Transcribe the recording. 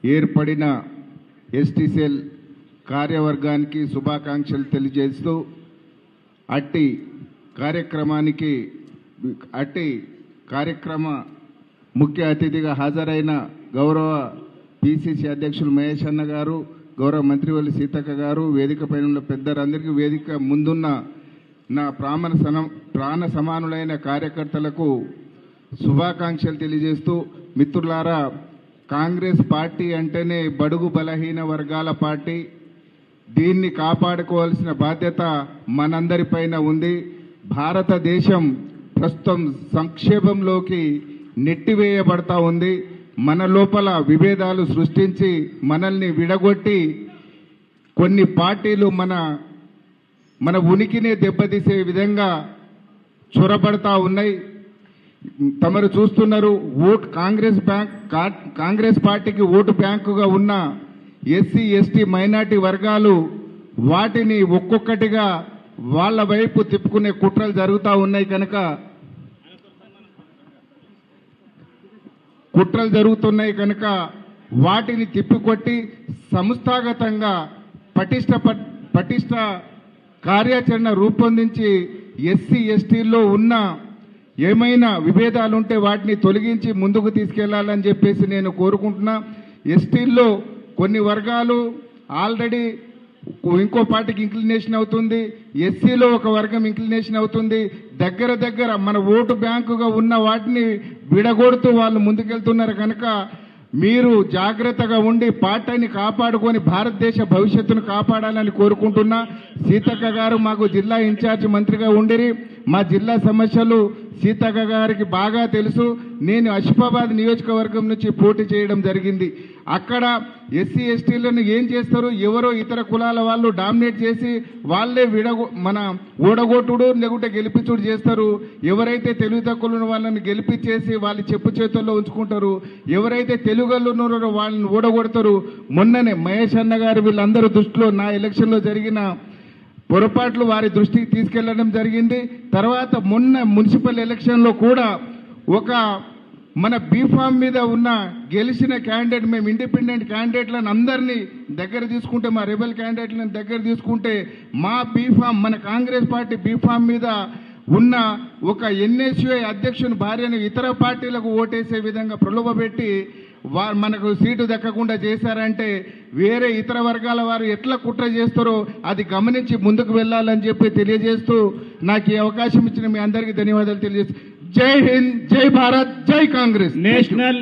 ఏర్పడిన ST cell కార్యవర్గానికి శుభాకాంక్షలు తెలియజేస్తూ అట్టి కార్యక్రమ ముఖ్య అతిథిగా హాజరైన గౌరవ పిసిసి అధ్యక్షులు మహేష్ అన్న గారు, గౌరవ మంత్రివర్యులు సీతక్క గారు, వేదికపైన ఉన్న పెద్దలందరికీ, వేదిక ముందున్న నా ప్రాణ సమానులైన కార్యకర్తలకు శుభాకాంక్షలు తెలియజేస్తూ, మిత్రులారా, కాంగ్రెస్ పార్టీ అంటేనే బడుగు బలహీన వర్గాల పార్టీ. దీన్ని కాపాడుకోవాల్సిన బాధ్యత మనందరిపైన ఉంది. భారతదేశం ప్రస్తుతం సంక్షేమంలోకి నెట్టివేయబడతా ఉంది. మన లోపల విభేదాలు సృష్టించి మనల్ని విడగొట్టి కొన్ని పార్టీలు మన ఉనికినే దెబ్బతీసే విధంగా చొరబడతా ఉన్నాయి. తమరు చూస్తున్నారు, కాంగ్రెస్ పార్టీకి ఓటు బ్యాంకుగా ఉన్న ఎస్సీ ఎస్టీ మైనార్టీ వర్గాలు వాటిని ఒక్కొక్కటిగా వాళ్ళ వైపు తిప్పుకునే కుట్రలు జరుగుతూ ఉన్నాయి. కనుక వాటిని తిప్పికొట్టి సంస్థాగతంగా పటిష్ట కార్యాచరణ రూపొందించి ఎస్సీ ఎస్టీల్లో ఉన్న ఏమైనా విభేదాలుంటే వాటిని తొలగించి ముందుకు తీసుకెళ్లాలని చెప్పేసి నేను కోరుకుంటున్నా. ఎస్టీల్లో కొన్ని వర్గాలు ఆల్రెడీ ఇంకో పార్టీకి ఇంక్లినేషన్ అవుతుంది, ఎస్సీలో ఒక వర్గం ఇంక్లినేషన్ అవుతుంది. దగ్గర మన ఓటు బ్యాంకుగా ఉన్న వాటిని విడగొడుతూ వాళ్ళు ముందుకెళ్తున్నారు. కనుక మీరు జాగ్రత్తగా ఉండి పార్టీని కాపాడుకొని భారతదేశ భవిష్యత్తును కాపాడాలని కోరుకుంటున్నా. సీతక్క గారు మాకు జిల్లా ఇన్ఛార్జ్ మంత్రిగా ఉండిరి. మా జిల్లా సమస్యలు సీతక్క గారికి బాగా తెలుసు. నేను ఆసిఫాబాద్ నియోజకవర్గం నుంచి పోటీ చేయడం జరిగింది. అక్కడ ఎస్సీ ఎస్టీలను ఏం చేస్తారు, ఎవరో ఇతర కులాల వాళ్ళు డామినేట్ చేసి వాళ్ళే ఓడగొట్టుడు లేకుంటే గెలిపించుడు చేస్తారు. ఎవరైతే తెలుగు తక్కువ వాళ్ళని గెలిపించేసి వాళ్ళు చెప్పు చేతుల్లో ఉంచుకుంటారు. ఎవరైతే తెలుగులో ఉన్నారో వాళ్ళని ఓడగొడతారు. మొన్ననే మహేష్ అన్న గారు వీళ్ళందరూ దృష్టిలో నా ఎలక్షన్లో జరిగిన పొరపాట్లు వారి దృష్టికి తీసుకెళ్లడం జరిగింది. తర్వాత మొన్న మున్సిపల్ ఎలక్షన్లో కూడా ఒక మన బీఫామ్ మీద ఉన్న గెలిచిన క్యాండిడేట్, మేము ఇండిపెండెంట్ క్యాండిడేట్లను అందరినీ దగ్గర తీసుకుంటే, మా రెబెల్ క్యాండిడేట్లను దగ్గర తీసుకుంటే, మా బీఫామ్ మన కాంగ్రెస్ పార్టీ బీఫామ్ మీద ఉన్న ఒక ఎన్ఎస్యుఐ అధ్యక్షుని భార్యను ఇతర పార్టీలకు ఓటేసే విధంగా ప్రలోభపెట్టి మనకు సీటు దక్కకుండా చేశారంటే వేరే ఇతర వర్గాల వారు ఎట్లా కుట్ర చేస్తారో అది గమనించి ముందుకు వెళ్ళాలని చెప్పి తెలియజేస్తూ నాకు ఈ అవకాశం ఇచ్చిన మీ అందరికీ ధన్యవాదాలు తెలియజేస్తూ జై హింద్, జై భారత్, జై కాంగ్రెస్. నేషనల్